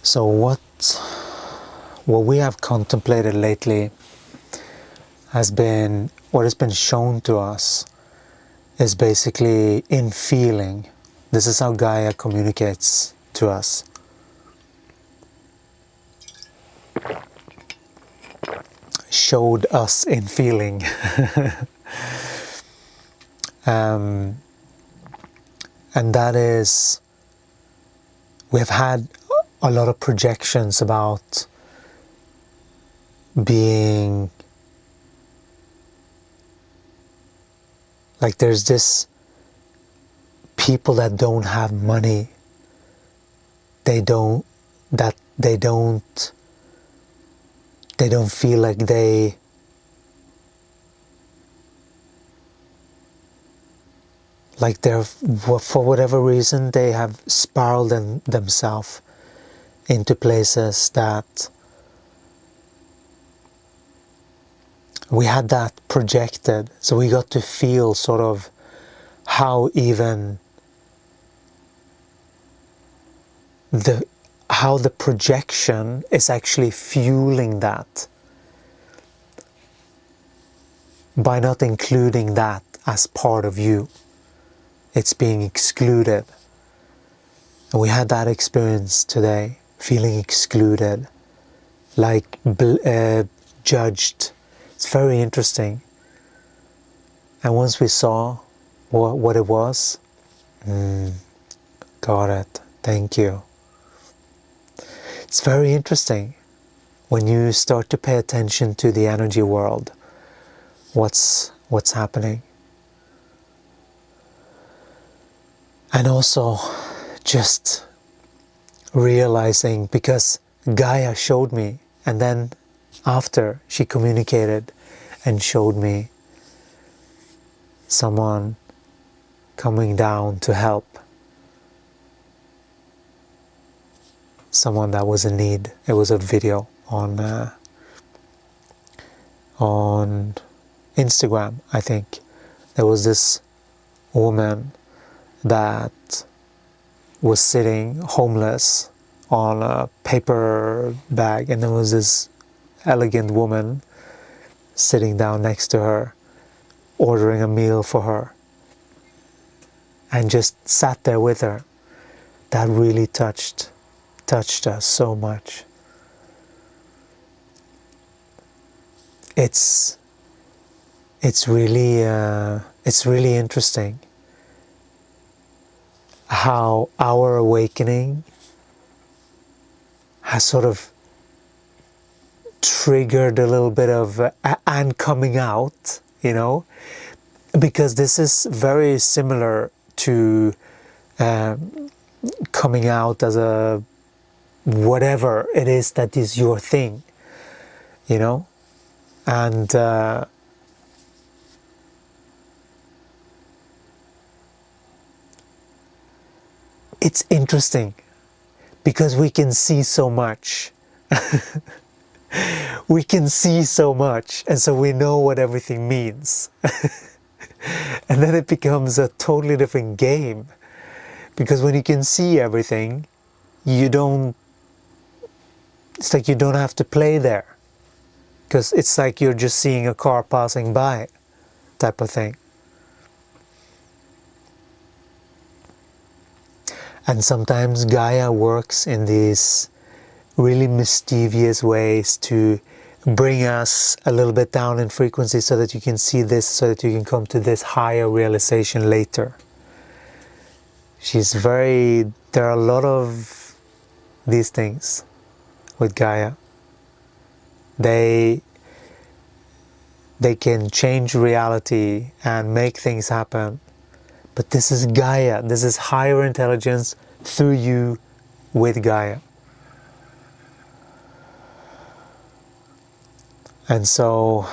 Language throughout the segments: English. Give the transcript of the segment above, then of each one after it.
So what we have contemplated lately has been, what has been shown to us is basically in feeling. This is how Gaia communicates to us. Showed us in feeling. And that is, we have had a lot of projections about being like, there's this people that don't have money, they don't feel like they they're, for whatever reason, they have spiraled themselves into places that we had that projected. So we got to feel sort of how even how the projection is actually fueling that by not including that as part of you. It's being excluded. And we had that experience today, feeling excluded, like judged. It's very interesting. And once we saw what it was, got it, thank you. It's very interesting when you start to pay attention to the energy world, what's happening. And also just realizing, because Gaia showed me, and then after she communicated and showed me someone coming down to help someone that was in need. It was a video on Instagram, I think. There was this woman that was sitting homeless on a paper bag, and there was this elegant woman sitting down next to her, ordering a meal for her, and just sat there with her. That really touched us so much. It's really interesting how our awakening has sort of triggered a little bit of and coming out, you know, because this is very similar to coming out as a whatever it is that is your thing, you know. And it's interesting because we can see so much. We can see so much, and so we know what everything means. And then it becomes a totally different game, because when you can see everything, it's like you don't have to play there, because it's like you're just seeing a car passing by type of thing. And sometimes Gaia works in these really mischievous ways to bring us a little bit down in frequency so that you can see this, so that you can come to this higher realization later. There are a lot of these things with Gaia. They can change reality and make things happen. But this is Gaia, this is higher intelligence through you with Gaia. And so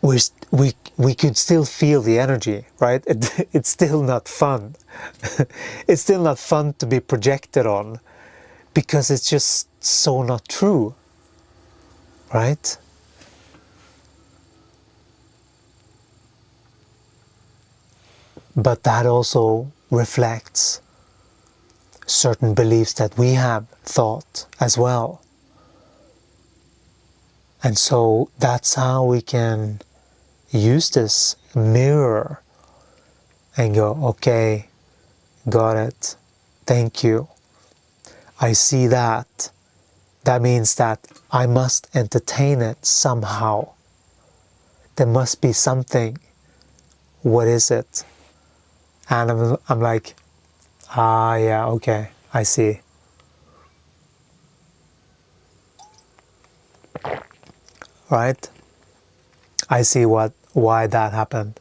we could still feel the energy, right? It's still not fun. It's still not fun to be projected on, because it's just so not true, right? but that also reflects certain beliefs that we have thought as well. And so that's how we can use this mirror and go, okay, got it, thank you, I see that. That means that I must entertain it somehow. There must be something. What is it? And I'm like, yeah, okay, I see. Right? I see why that happened.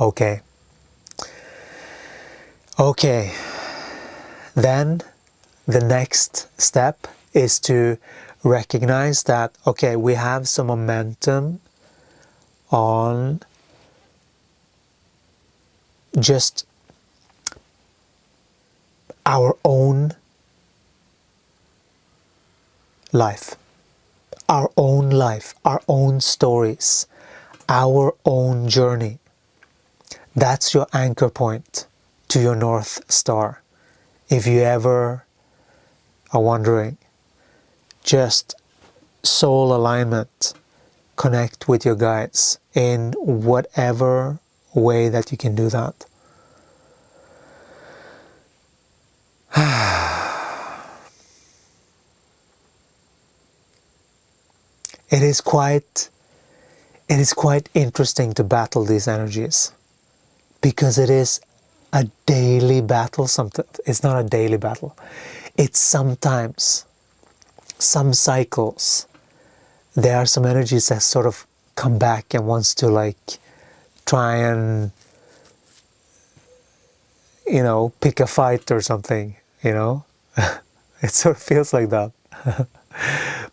Okay. Okay. Then the next step is to recognize that, okay, we have some momentum on just our own life, our own stories, our own journey. That's your anchor point to your North Star. If you ever are wondering, just soul alignment, connect with your guides in whatever way that you can do that. It is quite interesting to battle these energies, because it is a daily battle. Sometimes it's not a daily battle. It's sometimes, some cycles, there are some energies that sort of come back and wants to like try and, pick a fight or something, It sort of feels like that.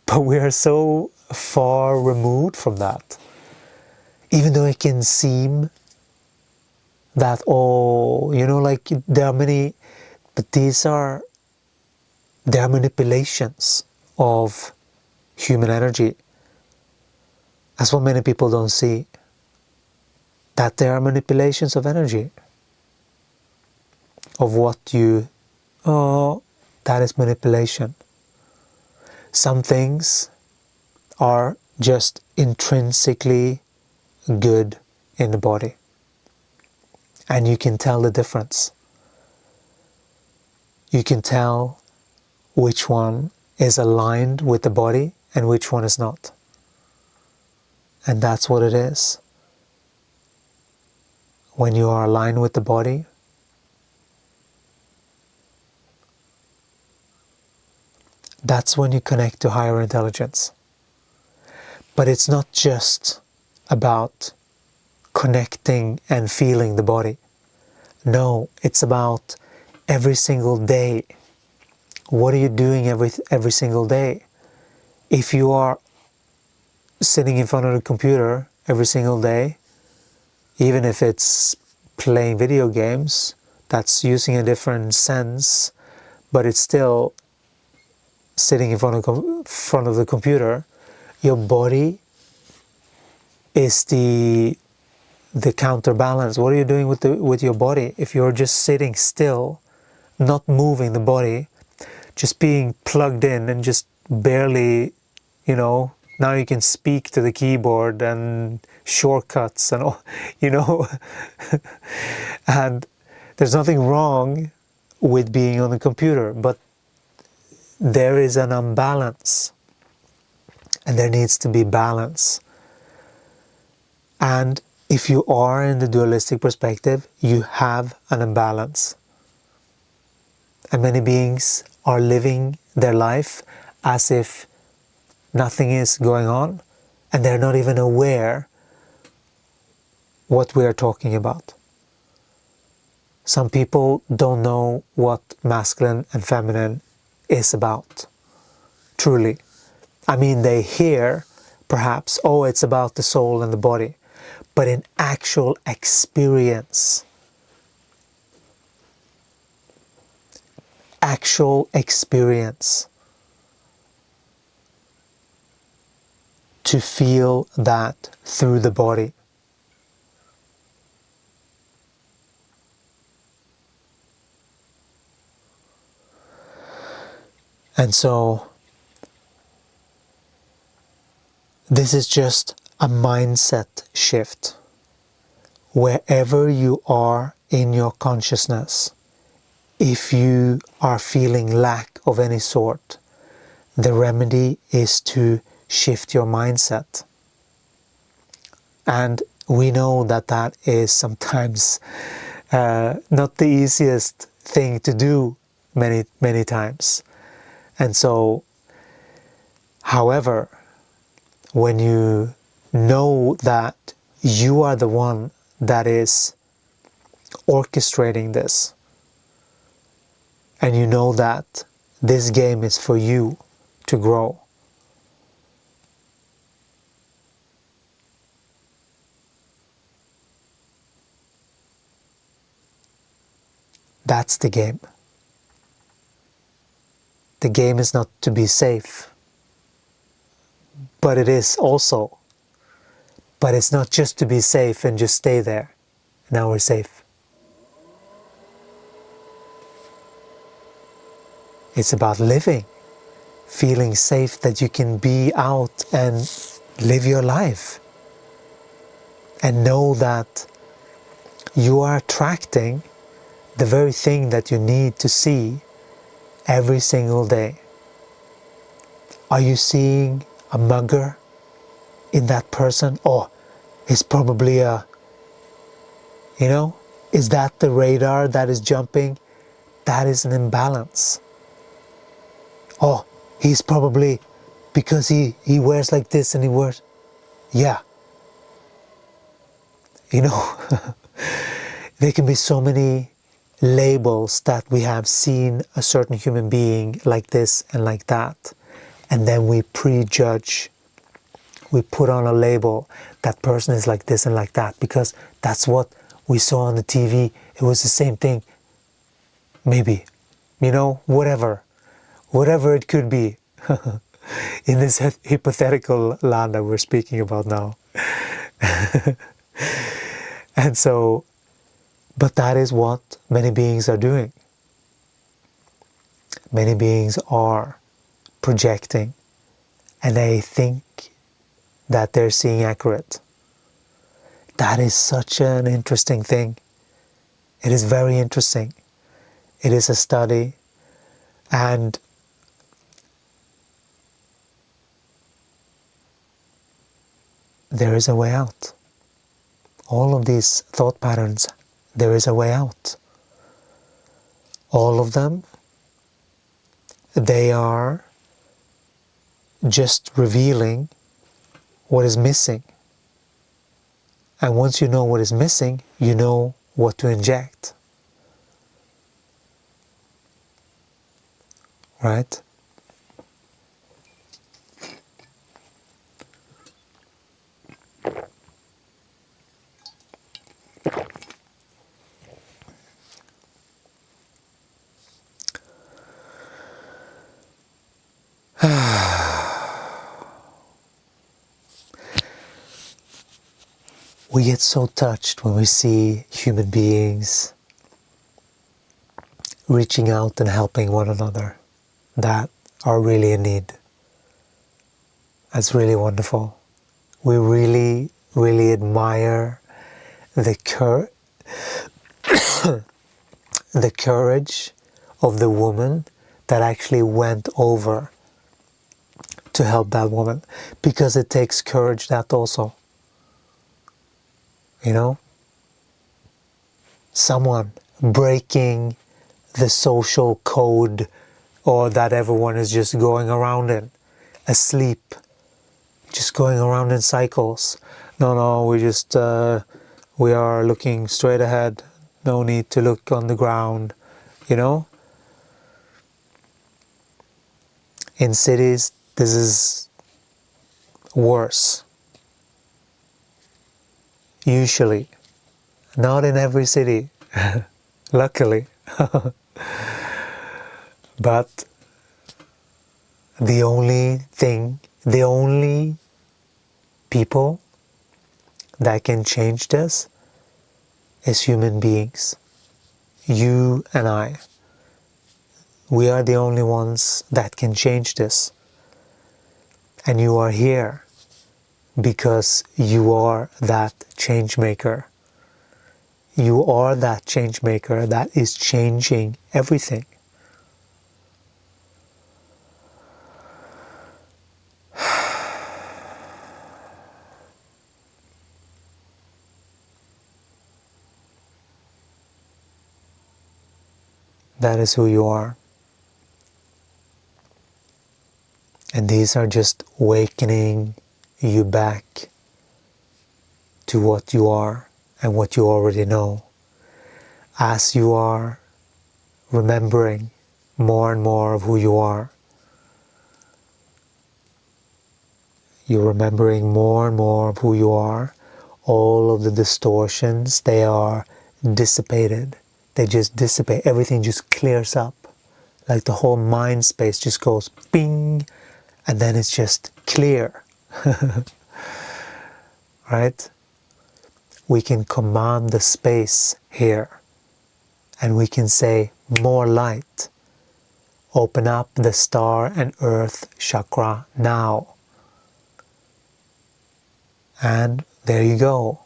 But we are so far removed from that. Even though it can seem that, like there are many, but there are manipulations of human energy. That's what many people don't see. That there are manipulations of energy. Of what that is manipulation. Some things are just intrinsically good in the body. And you can tell the difference. You can tell which one is aligned with the body and which one is not. And that's what it is. When you are aligned with the body, that's when you connect to higher intelligence. But it's not just about connecting and feeling the body. No, it's about every single day. What are you doing every single day? If you are sitting in front of the computer every single day, even if it's playing video games, that's using a different sense, but it's still sitting in front of the computer. Your body is the counterbalance. What are you doing with your body? If you're just sitting still, not moving the body, just being plugged in and just barely, now you can speak to the keyboard and shortcuts and all, and there's nothing wrong with being on the computer, but there is an imbalance, and there needs to be balance. And if you are in the dualistic perspective, you have an imbalance. And many beings are living their life as if nothing is going on, and they're not even aware what we are talking about. Some people don't know what masculine and feminine is about, truly. I mean, they hear, perhaps, it's about the soul and the body, but in actual experience, to feel that through the body. And so this is just a mindset shift. Wherever you are in your consciousness, if you are feeling lack of any sort, the remedy is to shift your mindset. And we know that that is sometimes not the easiest thing to do many times. And so, however, when you know that you are the one that is orchestrating this, and you know that this game is for you to grow, that's the game. The game is not to be safe, but it is also. But it's not just to be safe and just stay there. Now we're safe. It's about living, feeling safe that you can be out and live your life. And know that you are attracting the very thing that you need to see every single day. Are you seeing a mugger in that person? Or it's probably is that the radar that is jumping? That is an imbalance. Oh, he's probably, because he wears like this and he wears, yeah. There can be so many labels that we have seen a certain human being like this and like that. And then we prejudge. We put on a label, that person is like this and like that, because that's what we saw on the TV. It was the same thing. Maybe. Whatever it could be. In this hypothetical land that we're speaking about now. And so, but that is what many beings are doing. Many beings are projecting, and they think that they're seeing accurate. That is such an interesting thing. It is very interesting. It is a study, and there is a way out. All of these thought patterns, there is a way out. All of them, they are just revealing what is missing. And once you know what is missing, you know what to inject. Right? We get so touched when we see human beings reaching out and helping one another that are really in need. That's really wonderful. We really, really admire the courage of the woman that actually went over to help that woman, because it takes courage, that also. Someone breaking the social code, or that everyone is just going around in, asleep, just going around in cycles. No, we are looking straight ahead. No need to look on the ground, In cities, this is worse. Usually. Not in every city, luckily. But the only people that can change this is human beings. You and I. We are the only ones that can change this. And you are here because you are that change maker. You are that change maker that is changing everything. That is who you are. And these are just awakening you back to what you are and what you already know. As you are remembering more and more of who you are, you're remembering more and more of who you are. All of the distortions, they are dissipated. They just dissipate. Everything just clears up. Like the whole mind space just goes bing, and then it's just clear. Right? We can command the space here, and we can say, more light. Open up the star and earth chakra now. And there you go.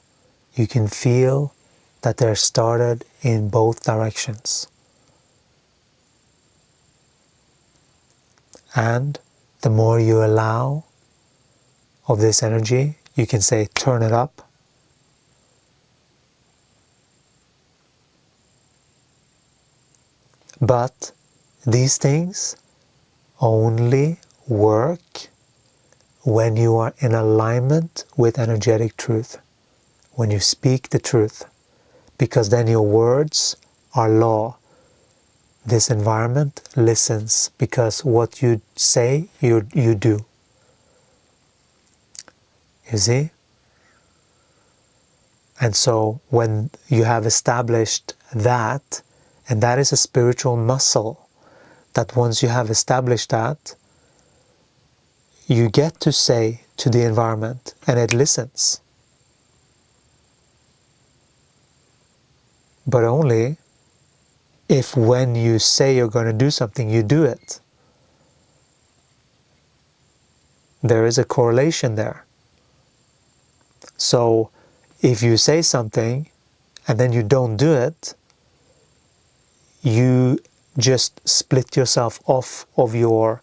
You can feel that they're started in both directions. And the more you allow of this energy, you can say, turn it up. But these things only work when you are in alignment with energetic truth, when you speak the truth, because then your words are law. This environment listens because what you say, you do. You see? And so when you have established that, and that is a spiritual muscle, that once you have established that, you get to say to the environment and it listens. But only if when you say you're going to do something, you do it. There is a correlation there. So if you say something and then you don't do it, you just split yourself off of your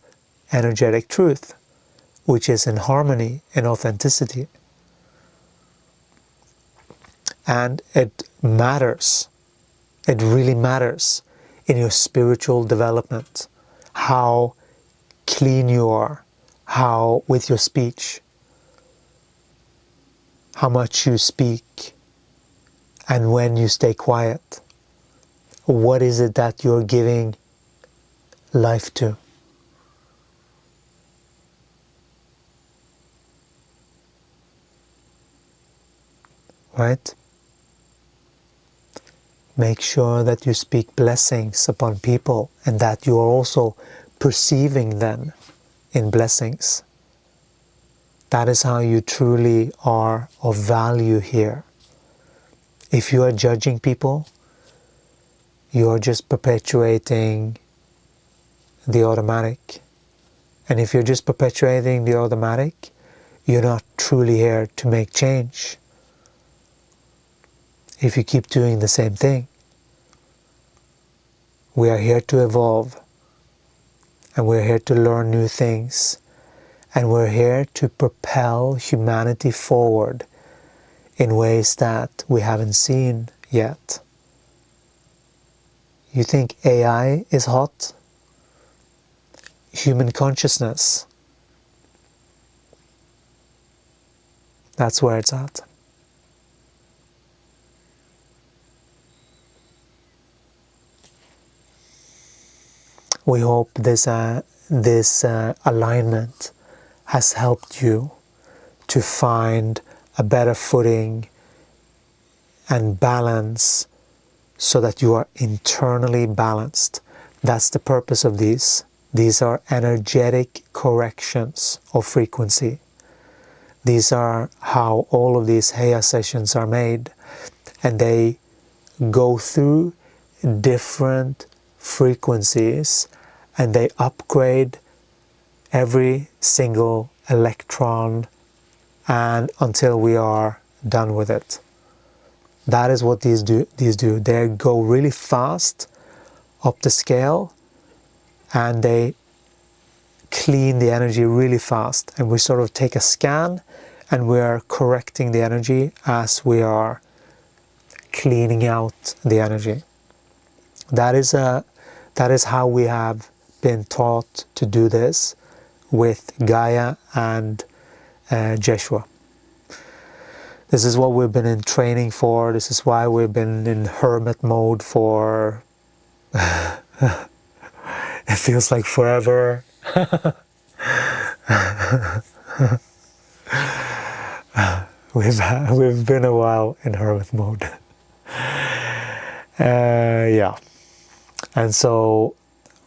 energetic truth, which is in harmony and authenticity. And it matters. It really matters in your spiritual development, how clean you are, how with your speech, how much you speak, and when you stay quiet. What is it that you're giving life to? Right? Make sure that you speak blessings upon people and that you are also perceiving them in blessings. That is how you truly are of value here. If you are judging people, you are just perpetuating the automatic. And if you're just perpetuating the automatic, you're not truly here to make change. If you keep doing the same thing, we are here to evolve, and we're here to learn new things, and we're here to propel humanity forward in ways that we haven't seen yet. You think AI is hot? Human consciousness, that's where it's at. We hope this alignment has helped you to find a better footing and balance so that you are internally balanced. That's the purpose of these. These are energetic corrections of frequency. These are how all of these Heya sessions are made, and they go through different frequencies and they upgrade every single electron and until we are done with it. That is what these do. They go really fast up the scale, and they clean the energy really fast, and we sort of take a scan and we are correcting the energy as we are cleaning out the energy. That is how we have been taught to do this with Gaia and Jeshua. This is what we've been in training for. This is why we've been in hermit mode for it feels like forever. We've been a while in hermit mode. Yeah. And so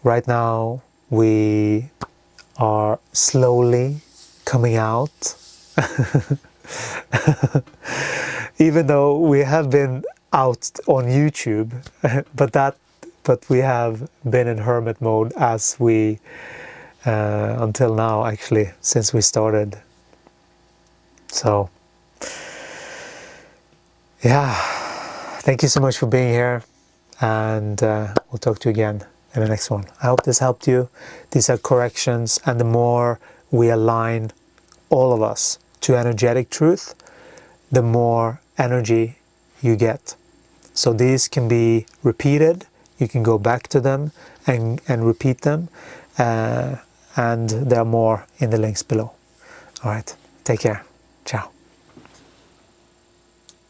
right now we are slowly coming out. Even though we have been out on YouTube, but we have been in hermit mode as we until now, actually, since we started. So yeah, thank you so much for being here, and we'll talk to you again in the next one. I hope this helped you. These are corrections, and the more we align, all of us, to energetic truth, the more energy you get. So these can be repeated. You can go back to them and repeat them, and there are more in the links below. All right, take care. Ciao.